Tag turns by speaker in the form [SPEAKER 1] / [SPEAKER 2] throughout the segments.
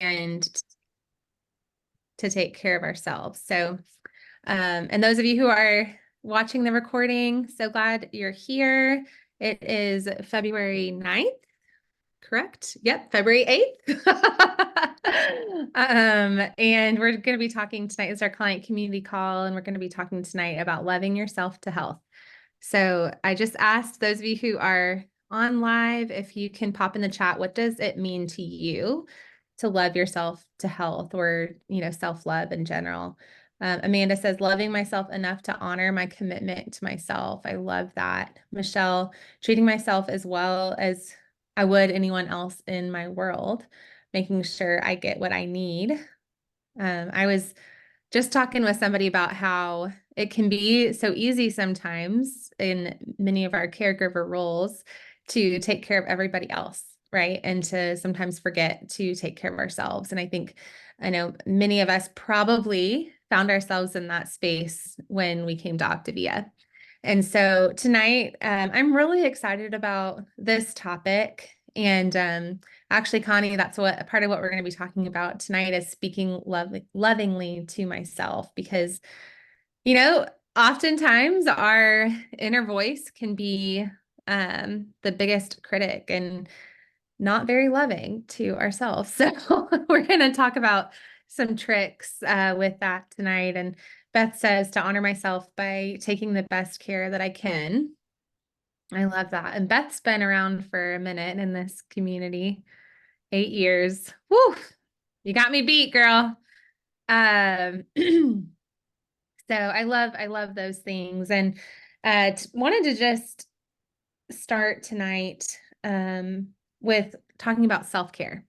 [SPEAKER 1] and to take care of ourselves. So, and those of you who are watching the recording, so glad you're here. It is February 9th, correct? Yep, February 8th. And we're going to be talking tonight. It's our client community call, and we're going to be talking tonight about loving yourself to health. So I just asked those of you who are on live, if you can pop in the chat, what does it mean to you to love yourself to health, or, self-love in general? Amanda says, loving myself enough to honor my commitment to myself. I love that. Michelle, treating myself as well as I would anyone else in my world, making sure I get what I need. I was just talking with somebody about how it can be so easy sometimes in many of our caregiver roles to take care of everybody else, right? And to sometimes forget to take care of ourselves. And I know many of us probably found ourselves in that space when we came to Optavia. And so tonight, I'm really excited about this topic. And actually, Connie, that's what part of what we're going to be talking about tonight is speaking lovingly to myself, because, oftentimes our inner voice can be the biggest critic and not very loving to ourselves. So we're going to talk about some tricks with that tonight. And Beth says to honor myself by taking the best care that I can. I love that. And Beth's been around for a minute in this community, 8 years. Woo! You got me beat, girl. So I love those things. And wanted to just start tonight with talking about self-care.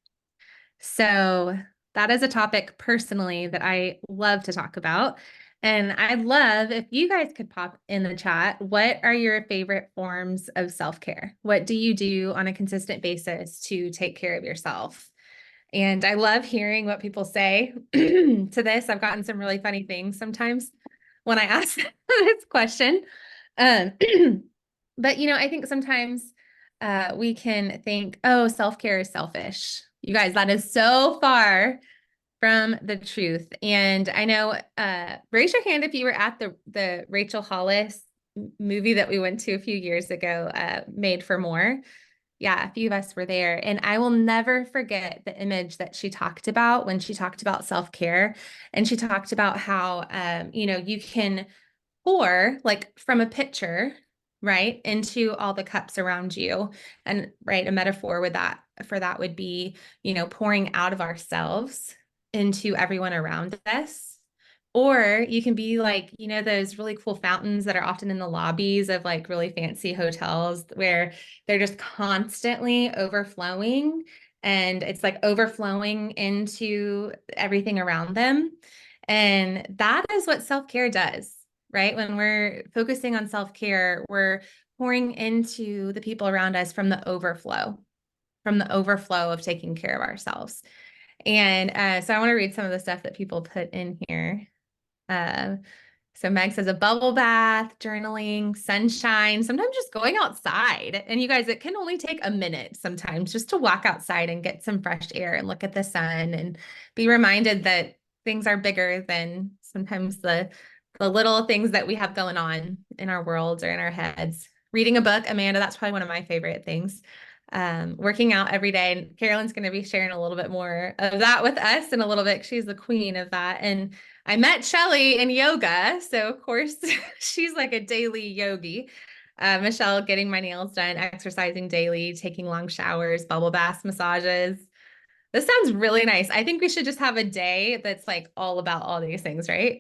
[SPEAKER 1] So that is a topic personally that I love to talk about. And I'd love if you guys could pop in the chat. What are your favorite forms of self-care? What do you do on a consistent basis to take care of yourself? And I love hearing what people say to this. I've gotten some really funny things sometimes when I ask this question. Um, but, I think sometimes we can think, oh, self-care is selfish. You guys, that is so far from the truth. And I know, raise your hand if you were at the Rachel Hollis movie that we went to a few years ago, Made for More. Yeah, a few of us were there. And I will never forget the image that she talked about when she talked about self-care. And she talked about how, you can pour like from a pitcher, right, into all the cups around you. And right, a metaphor for that would be, pouring out of ourselves into everyone around us. Or you can be like, those really cool fountains that are often in the lobbies of like really fancy hotels where they're just constantly overflowing, and it's like overflowing into everything around them. And that is what self-care does, right? When we're focusing on self-care, we're pouring into the people around us from the overflow of taking care of ourselves. And so I want to read some of the stuff that people put in here. So Meg says a bubble bath, journaling, sunshine, sometimes just going outside. And you guys, it can only take a minute sometimes just to walk outside and get some fresh air and look at the sun and be reminded that things are bigger than sometimes the little things that we have going on in our worlds or in our heads. Reading a book, Amanda, that's probably one of my favorite things. Working out every day. And Carolyn's going to be sharing a little bit more of that with us in a little bit. She's the queen of that. And I met Shelly in yoga. So of course she's like a daily yogi. Michelle, getting my nails done, exercising daily, taking long showers, bubble baths, massages. This sounds really nice. I think we should just have a day that's like all about all these things, right?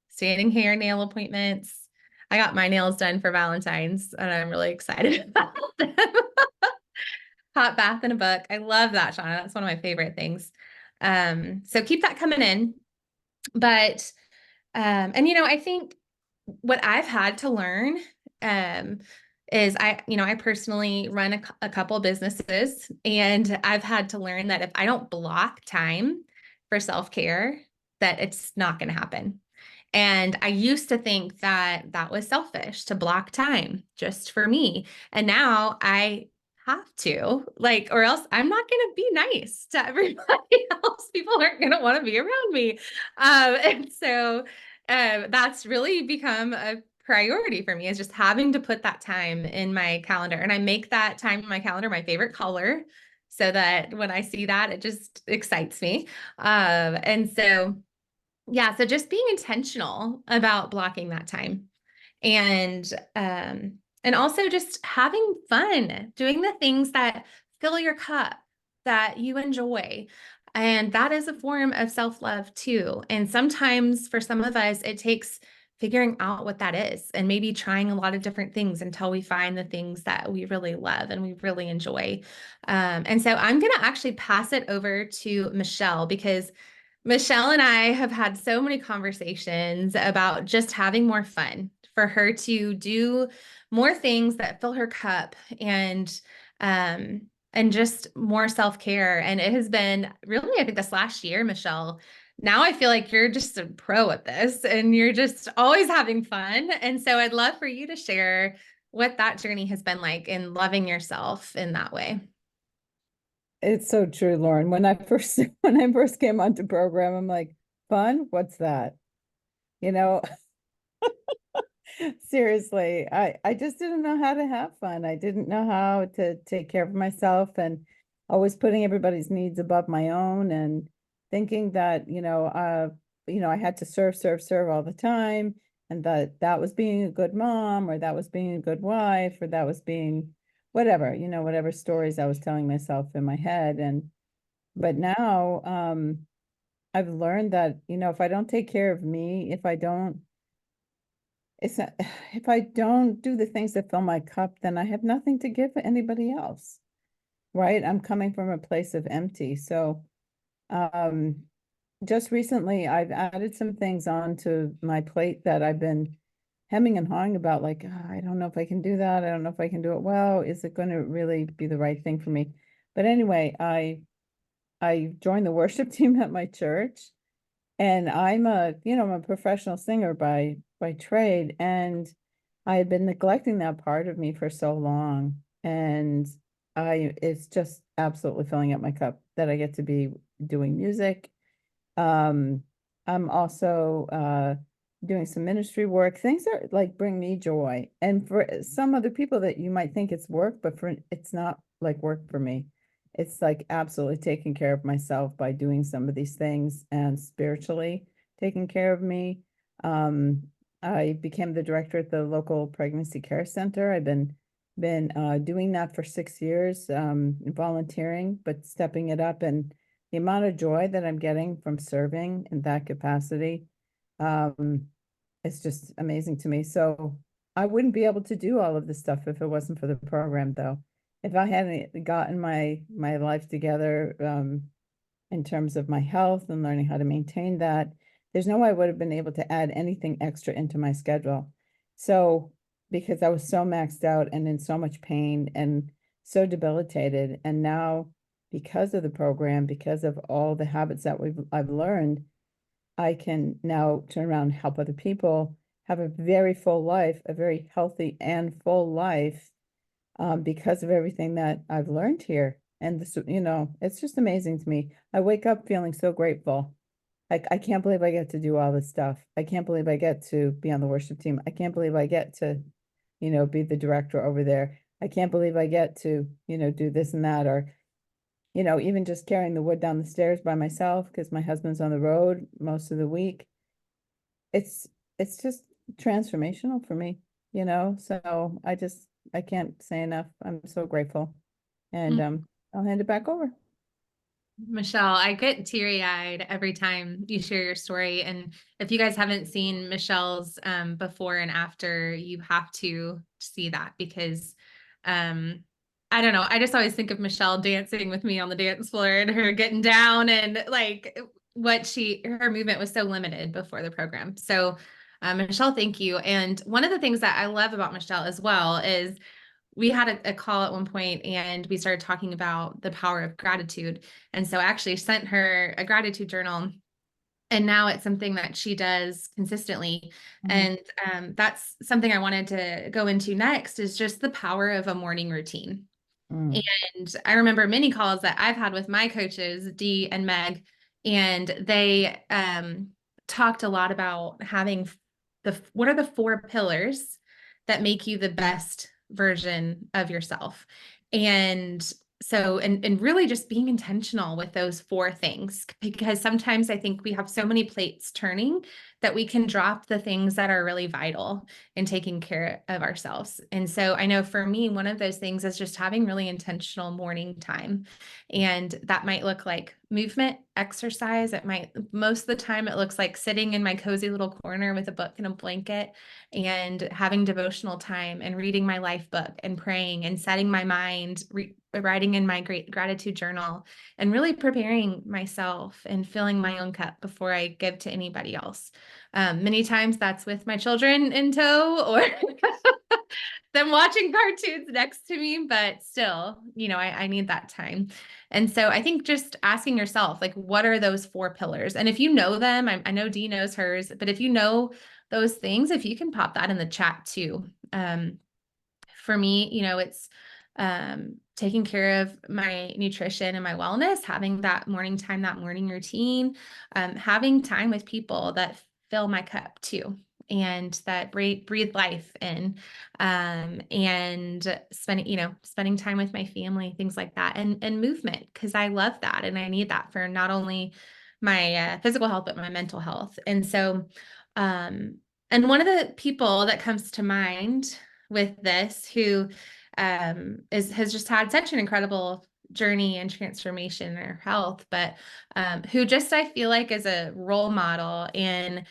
[SPEAKER 1] Standing hair, nail appointments. I got my nails done for Valentine's and I'm really excited about them. Hot bath and a book. I love that, Shauna. That's one of my favorite things. So keep that coming in. But, I think what I've had to learn, is I personally run a couple businesses, and I've had to learn that if I don't block time for self-care, that it's not going to happen. And I used to think that that was selfish to block time just for me. And now I have to, like, or else I'm not going to be nice to everybody else. People aren't going to want to be around me. And so that's really become a priority for me, is just having to put that time in my calendar. And I make that time in my calendar my favorite color, so that when I see that, it just excites me. And so, yeah, so just being intentional about blocking that time, and um and also just having fun doing the things that fill your cup, that you enjoy. And that is a form of self-love too. And sometimes for some of us it takes figuring out what that is, and maybe trying a lot of different things until we find the things that we really love and we really enjoy. And so I'm going to actually pass it over to Michelle, because Michelle and I have had so many conversations about just having more fun, for her to do more things that fill her cup, um and just more self-care. And it has been really, I think this last year, Michelle, now I feel like you're just a pro at this and you're just always having fun. And so I'd love for you to share what that journey has been like in loving yourself in that way.
[SPEAKER 2] It's so true, Lauren. When I first when I first came onto program, I'm like, fun? What's that? You know, seriously, I just didn't know how to have fun. I didn't know how to take care of myself, and always putting everybody's needs above my own, and thinking that, I had to serve, serve, serve all the time, and that that was being a good mom, or that was being a good wife, or that was being whatever, whatever stories I was telling myself in my head. And but now, I've learned that, if I don't take care of me, it's not, if I don't do the things that fill my cup, then I have nothing to give anybody else, right? I'm coming from a place of empty. So, um, just recently, I've added some things onto my plate that I've been hemming and hawing about, like, I don't know if I can do that. I don't know if I can do it well. Is it going to really be the right thing for me? But anyway, I joined the worship team at my church, and I'm a professional singer by trade, and I had been neglecting that part of me for so long. And it's just absolutely filling up my cup that I get to be doing music. Um, I'm also doing some ministry work, things that like bring me joy. And for some other people that you might think it's work, but for it's not like work for me. It's like absolutely taking care of myself by doing some of these things, and spiritually taking care of me. Um, I became the director at the local pregnancy care center. I've been doing that for 6 years, volunteering, but stepping it up. And the amount of joy that I'm getting from serving in that capacity, um, is just amazing to me. So I wouldn't be able to do all of this stuff if it wasn't for the program, though. If I hadn't gotten my life together, in terms of my health and learning how to maintain that, there's no way I would have been able to add anything extra into my schedule. So, because I was so maxed out and in so much pain and so debilitated, and now because of the program, because of all the habits that I've learned, I can now turn around and help other people have a very full life, a very healthy and full life, because of everything that I've learned here. And this, it's just amazing to me. I wake up feeling so grateful. Like, I can't believe I get to do all this stuff. I can't believe I get to be on the worship team. I can't believe I get to, be the director over there. I can't believe I get to, do this and that, or, even just carrying the wood down the stairs by myself because my husband's on the road most of the week. It's it's just transformational for me, So I can't say enough. I'm so grateful. And I'll hand it back over.
[SPEAKER 1] Michelle, I get teary-eyed every time you share your story. And if you guys haven't seen Michelle's before and after, you have to see that, because I don't know, I just always think of Michelle dancing with me on the dance floor and her getting down, and like her movement was so limited before the program. So Michelle, thank you. And one of the things that I love about Michelle as well is we had a call at one point and we started talking about the power of gratitude. And so I actually sent her a gratitude journal, and now it's something that she does consistently.
[SPEAKER 2] Mhm.
[SPEAKER 1] And that's something I wanted to go into next, is just the power of a morning routine.
[SPEAKER 2] Mm.
[SPEAKER 1] And I remember many calls that I've had with my coaches, Dee and Meg, and they talked a lot about having what are the four pillars that make you the best version of yourself. And so, and really just being intentional with those four things, because sometimes I think we have so many plates turning that we can drop the things that are really vital in taking care of ourselves. And so I know for me, one of those things is just having really intentional morning time. And that might look like movement, exercise. It might, most of the time, it looks like sitting in my cozy little corner with a book and a blanket and having devotional time and reading my life book and praying and setting my mind, writing in my great gratitude journal, and really preparing myself and filling my own cup before I give to anybody else. Many times that's with my children in tow or them watching cartoons next to me, but still, I need that time. And so I think just asking yourself, like, what are those four pillars? And if you know them, I know Dee knows hers, but if you know those things, if you can pop that in the chat too. For me, it's taking care of my nutrition and my wellness, having that morning time, that morning routine, having time with people that fill my cup too, and that breathe life in, and spending time with my family, things like that, and movement, because I love that and I need that for not only my physical health but my mental health. And so, and one of the people that comes to mind with this who has just had such an incredible journey and transformation in her health, but who just I feel like is a role model in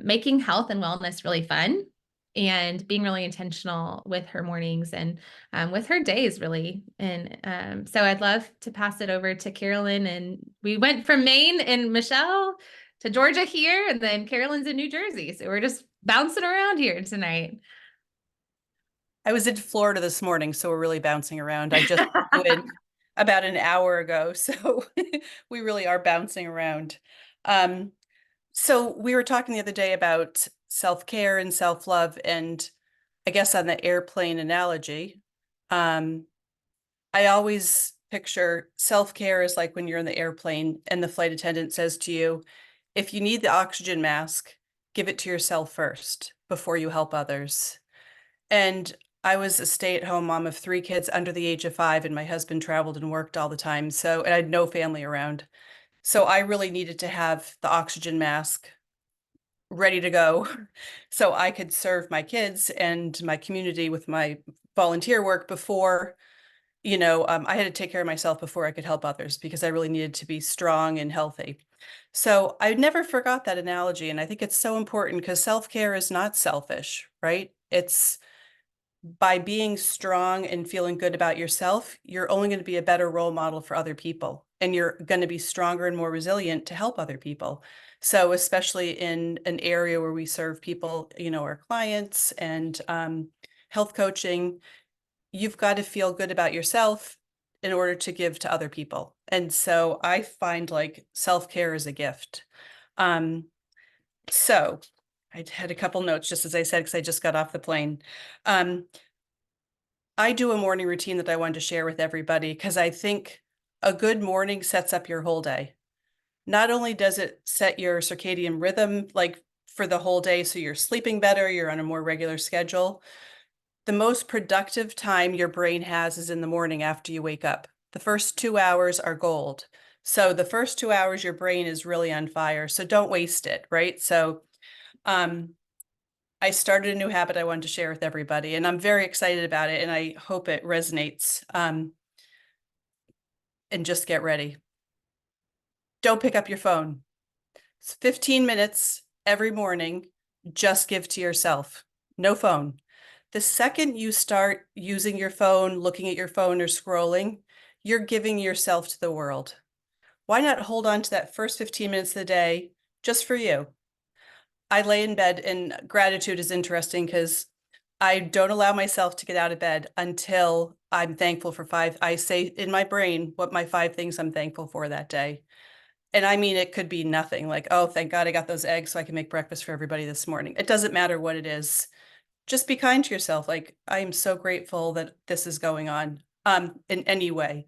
[SPEAKER 1] making health and wellness really fun and being really intentional with her mornings and with her days, really. And so I'd love to pass it over to Carolyn. And we went from Maine and Michelle to Georgia here, and then Carolyn's in New Jersey. So we're just bouncing around here tonight.
[SPEAKER 3] I was in Florida this morning, so we're really bouncing around. I just went about an hour ago, so we really are bouncing around. So we were talking the other day about self-care and self-love, and I guess on the airplane analogy, I always picture self-care is like when you're in the airplane and the flight attendant says to you, if you need the oxygen mask, give it to yourself first before you help others. And I was a stay-at-home mom of 3 kids under the age of 5, and my husband traveled and worked all the time. And I had no family around. So I really needed to have the oxygen mask ready to go so I could serve my kids and my community with my volunteer work before, I had to take care of myself before I could help others because I really needed to be strong and healthy. So I never forgot that analogy. And I think it's so important because self-care is not selfish, right? It's by being strong and feeling good about yourself, you're only going to be a better role model for other people. And you're going to be stronger and more resilient to help other people. So especially in an area where we serve people, our clients and health coaching, you've got to feel good about yourself in order to give to other people. And so I find like self-care is a gift. So I had a couple notes, just as I said, because I just got off the plane. I do a morning routine that I wanted to share with everybody because I think a good morning sets up your whole day. Not only does it set your circadian rhythm like for the whole day, so you're sleeping better, you're on a more regular schedule. The most productive time your brain has is in the morning after you wake up. The first 2 hours are gold. So the first 2 hours, your brain is really on fire. So don't waste it, right? So I started a new habit I wanted to share with everybody, and I'm very excited about it, and I hope it resonates. And just get ready. Don't pick up your phone. It's 15 minutes every morning. Just give to yourself. No phone. The second you start using your phone, looking at your phone or scrolling, you're giving yourself to the world. Why not hold on to that first 15 minutes of the day just for you? I lay in bed, and gratitude is interesting because I don't allow myself to get out of bed until I'm thankful for I say in my brain what my 5 things I'm thankful for that day. And I mean, it could be nothing like, oh, thank God I got those eggs so I can make breakfast for everybody this morning. It doesn't matter what it is. Just be kind to yourself. Like, I am so grateful that this is going on. in any way.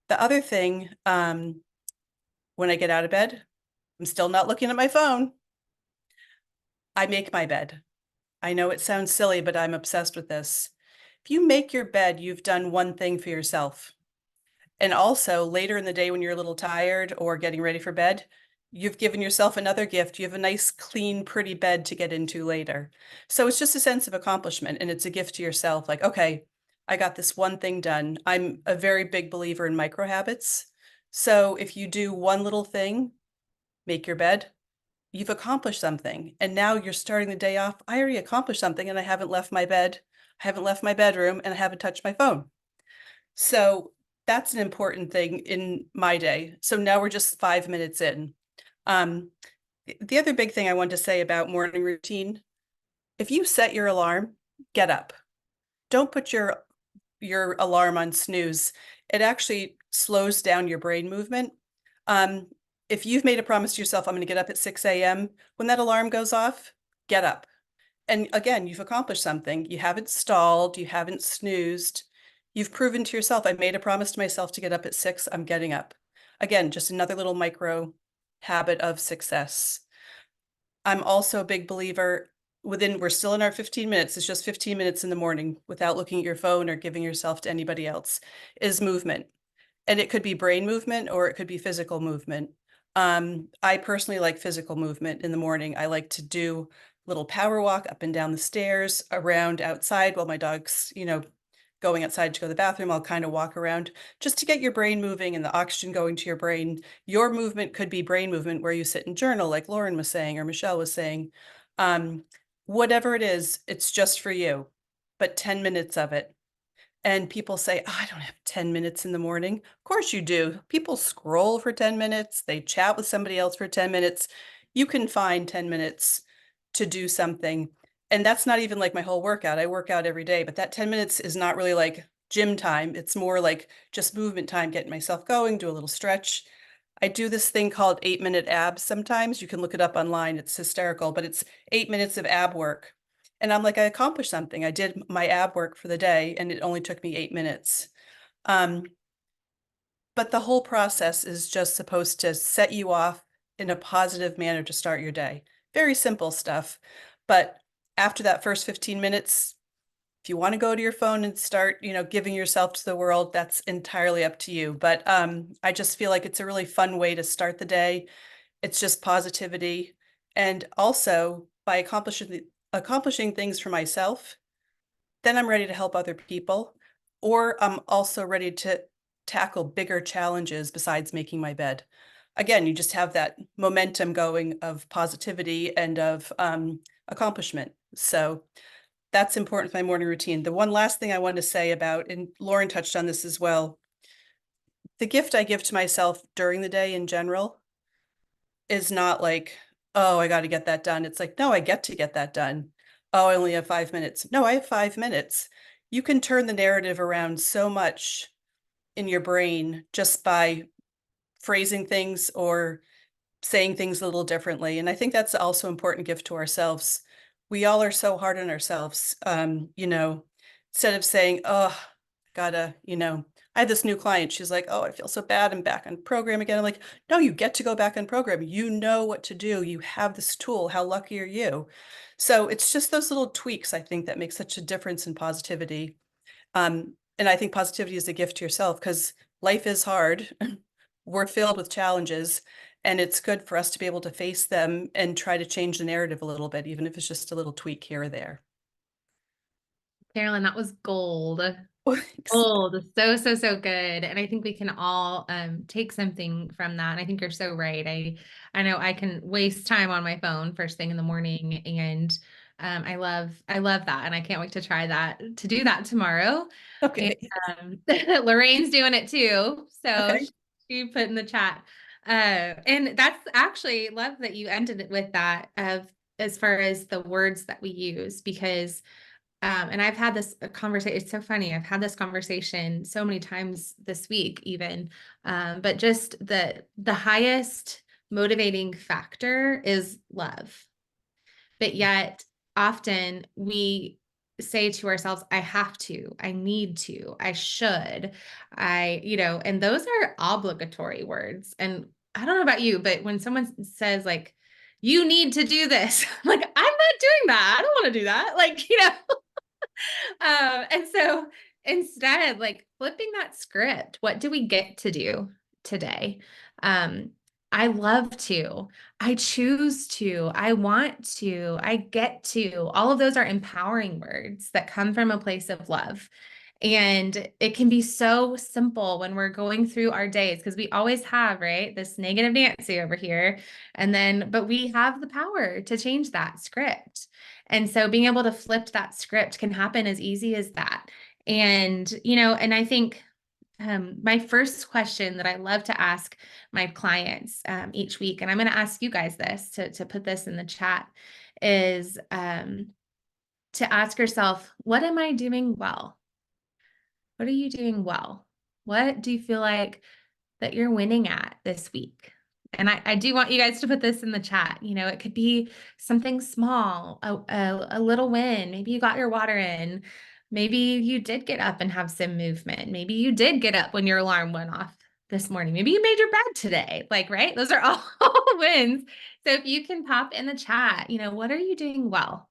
[SPEAKER 3] The other thing, when I get out of bed, I'm still not looking at my phone. I make my bed. I know it sounds silly, but I'm obsessed with this. If you make your bed, you've done one thing for yourself. And also later in the day when you're a little tired or getting ready for bed, you've given yourself another gift. You have a nice, clean, pretty bed to get into later. So it's just a sense of accomplishment, and it's a gift to yourself. Like, okay, I got this one thing done. I'm a very big believer in micro habits. So if you do one little thing, make your bed, you've accomplished something. And now you're starting the day off. I already accomplished something, and I haven't left my bed. I haven't left my bedroom, and I haven't touched my phone. So that's an important thing in my day. So now we're just 5 minutes in. The other big thing I want to say about morning routine, if you set your alarm, get up. Don't put your alarm on snooze. It actually slows down your brain movement. If you've made a promise to yourself, I'm going to get up at 6 a.m., when that alarm goes off, get up. And again, you've accomplished something. You haven't stalled, you haven't snoozed. You've proven to yourself, I made a promise to myself to get up at 6, I'm getting up. Again, just another little micro habit of success. I'm also a big believer we're still in our 15 minutes, it's just 15 minutes in the morning without looking at your phone or giving yourself to anybody else, is movement. And it could be brain movement or it could be physical movement. I personally like physical movement in the morning. I like to do little power walk up and down the stairs, around outside while my dog's, going outside to go to the bathroom. I'll kind of walk around just to get your brain moving and the oxygen going to your brain. Your movement could be brain movement where you sit and journal, like Lauren was saying, or Michelle was saying. Whatever it is, it's just for you, but 10 minutes of it. And people say, oh, I don't have 10 minutes in the morning. Of course you do. People scroll for 10 minutes. They chat with somebody else for 10 minutes. You can find 10 minutes to do something. And that's not even like my whole workout. I work out every day, but that 10 minutes is not really like gym time. It's more like just movement time, getting myself going, do a little stretch. I do this thing called 8-minute abs sometimes. You can look it up online. It's hysterical, but it's 8 minutes of ab work. And I'm like, I accomplished something. I did my ab work for the day and it only took me 8 minutes. But the whole process is just supposed to set you off in a positive manner to start your day. Very simple stuff. But after that first 15 minutes, if you want to go to your phone and start, giving yourself to the world, that's entirely up to you. But I just feel like it's a really fun way to start the day. It's just positivity. And also by accomplishing things for myself, then I'm ready to help other people, or I'm also ready to tackle bigger challenges besides making my bed. Again, you just have that momentum going of positivity and of accomplishment. So that's important for my morning routine. The one last thing I wanted to say about, and Lauren touched on this as well, the gift I give to myself during the day in general is not like, oh, I got to get that done. It's like, no, I get to get that done. Oh, I only have 5 minutes. No, I have 5 minutes. You can turn the narrative around so much in your brain just by phrasing things or saying things a little differently. And I think that's also an important gift to ourselves. We all are so hard on ourselves. Instead of saying, oh, gotta, I had this new client. She's like, oh, I feel so bad. I'm back on program again. I'm like, no, you get to go back on program. You know what to do. You have this tool. How lucky are you? So it's just those little tweaks, I think, that make such a difference in positivity. And I think positivity is a gift to yourself because life is hard. We're filled with challenges, and it's good for us to be able to face them and try to change the narrative a little bit, even if it's just a little tweak here or there.
[SPEAKER 1] Carolyn, that was gold.
[SPEAKER 3] Thanks.
[SPEAKER 1] Gold. So, so, so good. And I think we can all take something from that. And I think you're so right. I know I can waste time on my phone first thing in the morning, and I love that. And I can't wait to try that, to do that tomorrow.
[SPEAKER 3] Okay.
[SPEAKER 1] And Lorraine's doing it too. So
[SPEAKER 3] Okay.
[SPEAKER 1] she put in the chat. And that's actually, love that you ended it with that, of as far as the words that we use, because and I've had this conversation. It's so funny. I've had this conversation so many times this week, even. But just the highest motivating factor is love. But yet, often we say to ourselves, I have to, I need to, I should, and those are obligatory words. And I don't know about you, but when someone says like, you need to do this, I'm like, I'm not doing that. I don't want to do that. And so instead, like flipping that script, what do we get to do today? Um, I love to, I choose to, I want to, I get to. All of those are empowering words that come from a place of love. And it can be so simple when we're going through our days because we always have, right, this negative Nancy over here. But we have the power to change that script. And so being able to flip that script can happen as easy as that. And I think my first question that I love to ask my clients each week, and I'm going to ask you guys this to put this in the chat, is to ask yourself, what am I doing well? What are you doing well? What do you feel like that you're winning at this week? And I do want you guys to put this in the chat. It could be something small, a little win. Maybe you got your water in. Maybe you did get up and have some movement. Maybe you did get up when your alarm went off this morning. Maybe you made your bed today. Right? Those are all wins. So if you can pop in the chat, what are you doing well?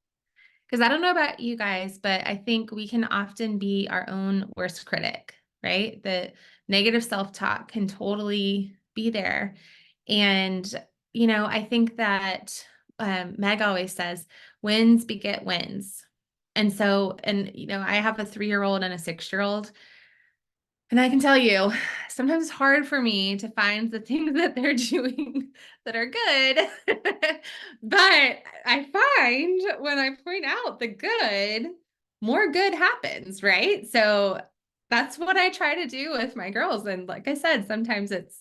[SPEAKER 1] Because I don't know about you guys, but I think we can often be our own worst critic, right? The negative self-talk can totally be there. And, I think that Meg always says, wins beget wins. I have a 3-year-old and a 6-year-old. And I can tell you, sometimes it's hard for me to find the things that they're doing that are good. But I find when I point out the good, more good happens, right? So that's what I try to do with my girls. And like I said, sometimes it's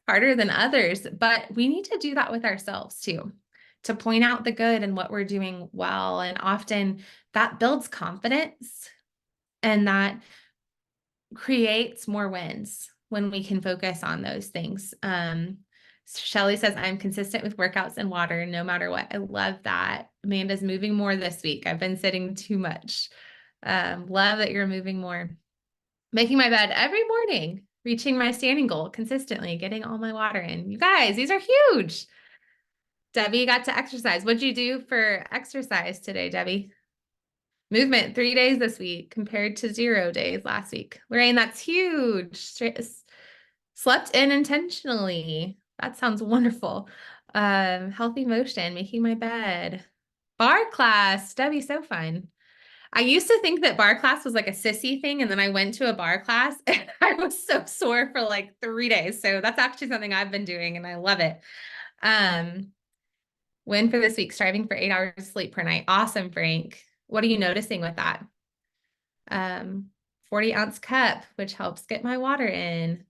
[SPEAKER 1] harder than others, but we need to do that with ourselves too, to point out the good and what we're doing well. And often that builds confidence and that creates more wins when we can focus on those things. Shelly says, I'm consistent with workouts and water no matter what. I love that. Amanda's moving more this week. I've been sitting too much. Love that you're moving more. Making my bed every morning, reaching my standing goal consistently, getting all my water in. You guys, these are huge. Debbie got to exercise. What'd you do for exercise today, Debbie? Movement 3 days this week compared to 0 days last week. Lorraine, that's huge. Slept in intentionally. That sounds wonderful. Healthy motion, making my bed. Bar class, Debbie, so fun. I used to think that bar class was like a sissy thing, and then I went to a bar class and I was so sore for like 3 days. So that's actually something I've been doing and I love it. Win for this week, striving for 8 hours of sleep per night. Awesome, Frank. What are you noticing with that? 40-ounce cup, which helps get my water in.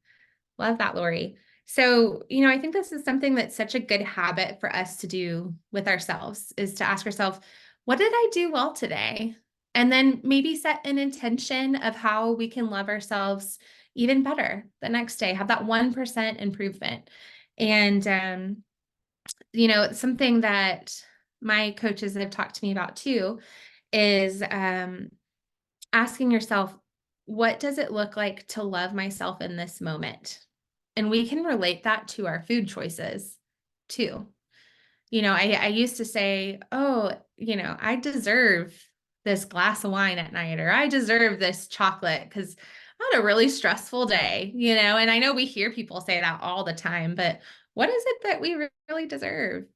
[SPEAKER 1] Love that, Lori. So, I think this is something that's such a good habit for us to do with ourselves, is to ask ourselves, what did I do well today? And then maybe set an intention of how we can love ourselves even better the next day, have that 1% improvement. And, something that my coaches have talked to me about too is asking yourself, what does it look like to love myself in this moment? And we can relate that to our food choices too. I used to say, oh, I deserve this glass of wine at night, or I deserve this chocolate because I had a really stressful day, and I know we hear people say that all the time, but what is it that we really deserve?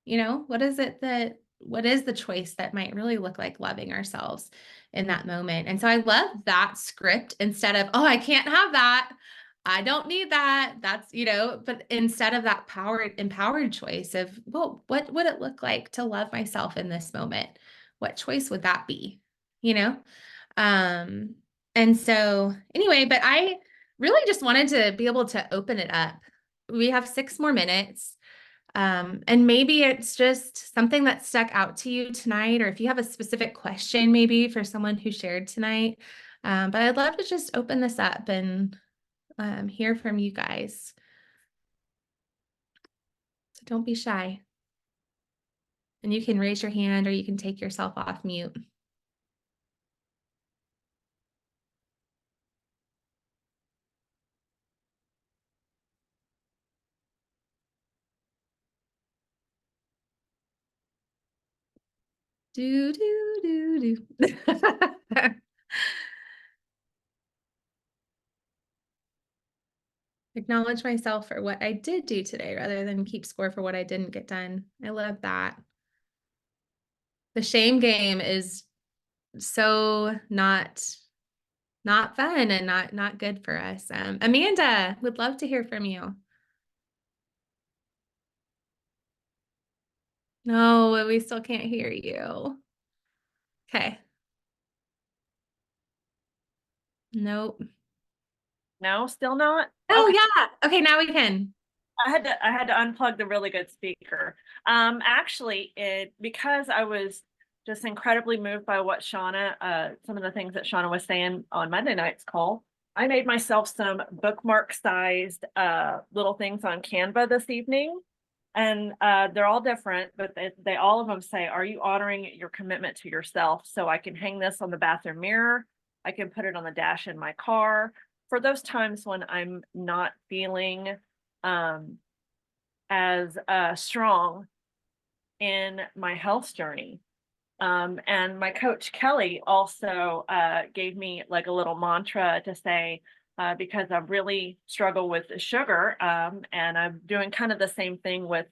[SPEAKER 1] What is the choice that might really look like loving ourselves in that moment? And so I love that script instead of, oh, I can't have that. I don't need that. But instead of that empowered choice of, well, what would it look like to love myself in this moment? What choice would that be? You know? And so anyway, but I really just wanted to be able to open it up. We have 6 more minutes. And maybe it's just something that stuck out to you tonight, or if you have a specific question, maybe for someone who shared tonight. But I'd love to just open this up and hear from you guys. So don't be shy. And you can raise your hand or you can take yourself off mute. Do, do, do, do. Acknowledge myself for what I did do today rather than keep score for what I didn't get done. I love that. The shame game is so not fun and not good for us. Amanda, would love to hear from you. No, we still can't hear you. Okay. Nope.
[SPEAKER 4] No, still not?
[SPEAKER 1] Oh
[SPEAKER 4] Okay.
[SPEAKER 1] yeah. Okay, now we can.
[SPEAKER 4] I had to unplug the really good speaker. Actually, because I was just incredibly moved by what Shauna, some of the things that Shauna was saying on Monday night's call. I made myself some bookmark sized little things on Canva this evening. And they're all different, but they all of them say, "Are you honoring your commitment to yourself?" So I can hang this on the bathroom mirror. I can put it on the dash in my car for those times when I'm not feeling as strong in my health journey. And my coach Kelly also gave me like a little mantra to say, because I really struggle with the sugar, and I'm doing kind of the same thing with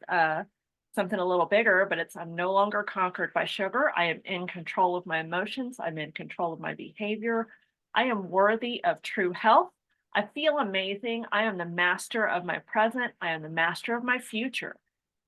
[SPEAKER 4] something a little bigger, but I'm no longer conquered by sugar. I am in control of my emotions. I'm in control of my behavior. I am worthy of true health. I feel amazing. I am the master of my present. I am the master of my future.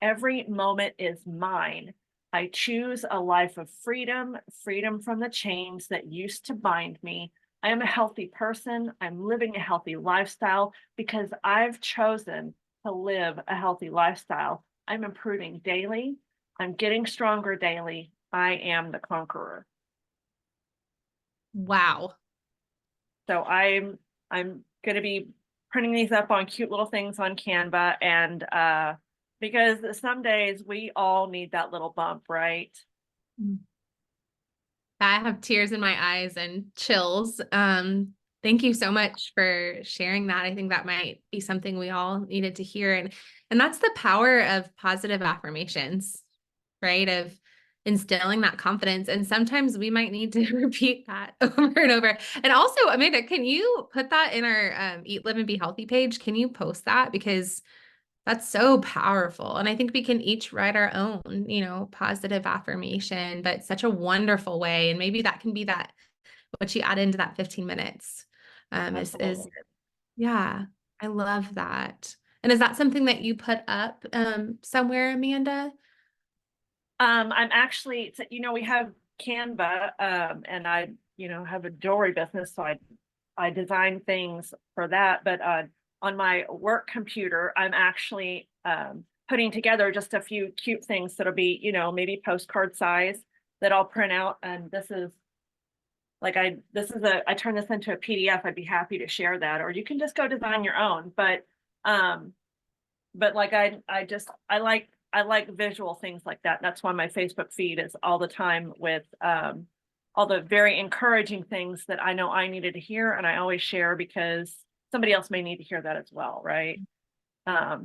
[SPEAKER 4] Every moment is mine. I choose a life of freedom, freedom from the chains that used to bind me. I am a healthy person. I'm living a healthy lifestyle because I've chosen to live a healthy lifestyle. I'm improving daily. I'm getting stronger daily. I am the conqueror.
[SPEAKER 1] Wow.
[SPEAKER 4] So I'm going to be printing these up on cute little things on Canva, and because some days we all need that little bump, right?
[SPEAKER 1] I have tears in my eyes and chills. Thank you so much for sharing that. I think that might be something we all needed to hear. And that's the power of positive affirmations, right? Of instilling that confidence. And sometimes we might need to repeat that over and over. And also, Amanda, can you put that in our Eat, Live, and Be Healthy page? Can you post that? Because that's so powerful. And I think we can each write our own, positive affirmation, but such a wonderful way. And maybe that can be what you add into that 15 minutes. Is yeah, I love that. And is that something that you put up somewhere, Amanda?
[SPEAKER 4] I'm actually, we have Canva, and I, have a jewelry business, so I design things for that. But on my work computer, I'm actually putting together just a few cute things that'll be, maybe postcard size that I'll print out. And I turn this into a PDF. I'd be happy to share that, or you can just go design your own. But like I like visual things like that. That's why my Facebook feed is all the time with all the very encouraging things that I know I needed to hear, and I always share because somebody else may need to hear that as well, right? I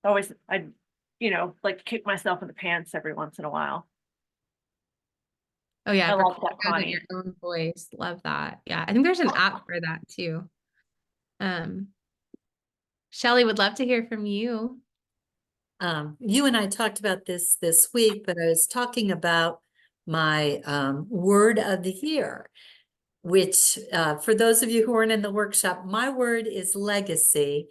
[SPEAKER 4] like to kick myself in the pants every once in a while.
[SPEAKER 1] Oh yeah,
[SPEAKER 4] I
[SPEAKER 1] for
[SPEAKER 4] love that,
[SPEAKER 1] Canva in
[SPEAKER 4] Connie.
[SPEAKER 1] your own voice. Love that. Yeah, I think there's an app for that too. Shelley, would love to hear from you.
[SPEAKER 5] You and I talked about this week, but I was talking about my word of the year, which for those of you who weren't in the workshop, my word is legacy.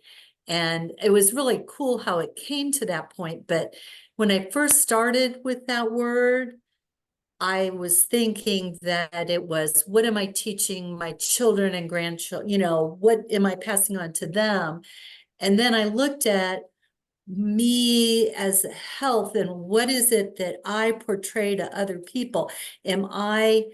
[SPEAKER 5] And it was really cool how it came to that point. But when I first started with that word, I was thinking that it was, what am I teaching my children and grandchildren? What am I passing on to them? And then I looked at me as health and what is it that I portray to other people? Am I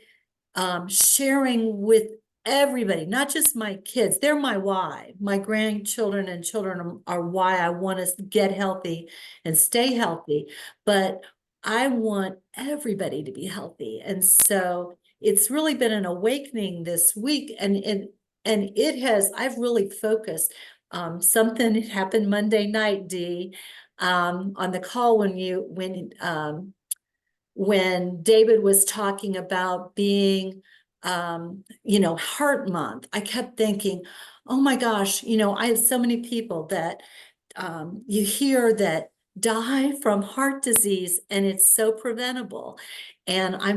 [SPEAKER 5] sharing with everybody, not just my kids? They're my why. My grandchildren and children are why I want to get healthy and stay healthy. But I want everybody to be healthy. And so it's really been an awakening this week. And I've really focused. Something happened Monday night, Dee, on the call when when David was talking about being, Heart Month, I kept thinking, oh my gosh, I have so many people that you hear that die from heart disease, and it's so preventable. And I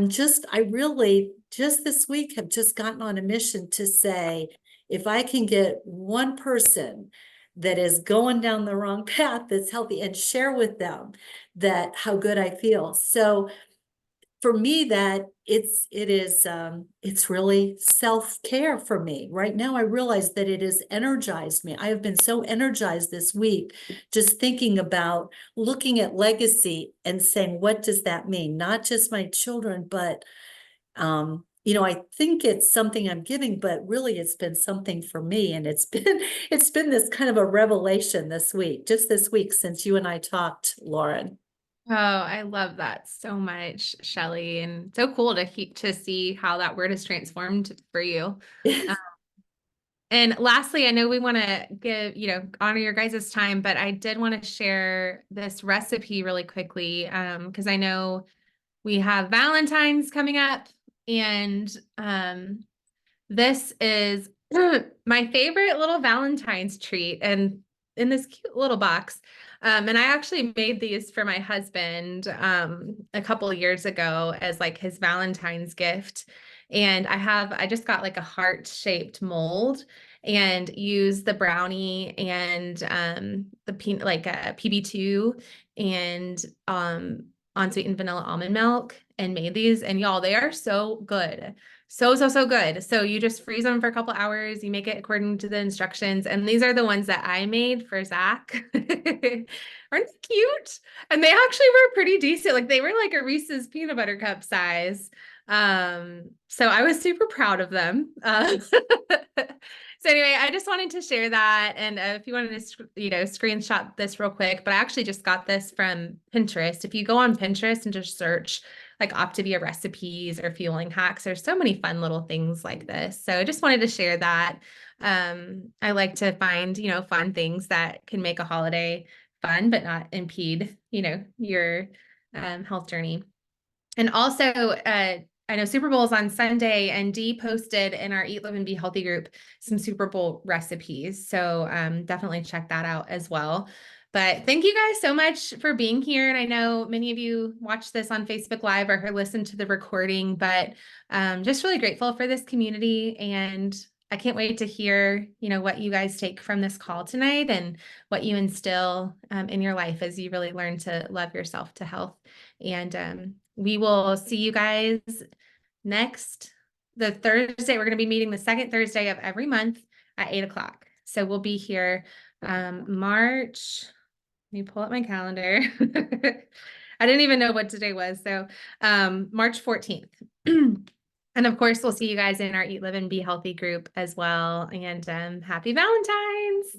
[SPEAKER 5] really just this week have just gotten on a mission to say, if I can get one person that is going down the wrong path that's healthy, and share with them that how good I feel. So for me, that it's really self-care for me right now. I realize that it has energized me. I have been so energized this week, just thinking about looking at legacy and saying, what does that mean? Not just my children, but I think it's something I'm giving, but really it's been something for me. And it's been this kind of a revelation this week, just this week, since you and I talked, Lauren.
[SPEAKER 1] Oh, I love that so much, Shelley, and so cool to see how that word has transformed for you. And lastly, I know we want to give, honor your guys' time, but I did want to share this recipe really quickly, because I know we have Valentine's coming up, and this is my favorite little Valentine's treat, and in this cute little box. And I actually made these for my husband a couple of years ago as like his Valentine's gift. And I just got like a heart-shaped mold and use the brownie and the peanut, like a PB2 and unsweetened vanilla almond milk, and made these. And y'all, they are so good. So good. So you just freeze them for a couple hours. You make it according to the instructions. And these are the ones that I made for Zach. Aren't they cute? And they actually were pretty decent. Like they were like a Reese's peanut butter cup size. So I was super proud of them. So anyway, I just wanted to share that. And if you wanted to, screenshot this real quick, but I actually just got this from Pinterest. If you go on Pinterest and just search like Optavia recipes or fueling hacks, there's so many fun little things like this. So I just wanted to share that. I like to find, fun things that can make a holiday fun, but not impede, your health journey. And also, I know Super Bowl is on Sunday, and Dee posted in our Eat, Live, and Be Healthy group some Super Bowl recipes. So definitely check that out as well. But thank you guys so much for being here. And I know many of you watch this on Facebook Live or listen to the recording, but just really grateful for this community. And I can't wait to hear, what you guys take from this call tonight and what you instill in your life as you really learn to love yourself to health. And we will see you guys the Thursday. We're going to be meeting the second Thursday of every month at 8:00. So we'll be here March. Let me pull up my calendar. I didn't even know what today was. So March 14th. And of course, we'll see you guys in our Eat, Live, and Be Healthy group as well. And happy Valentine's.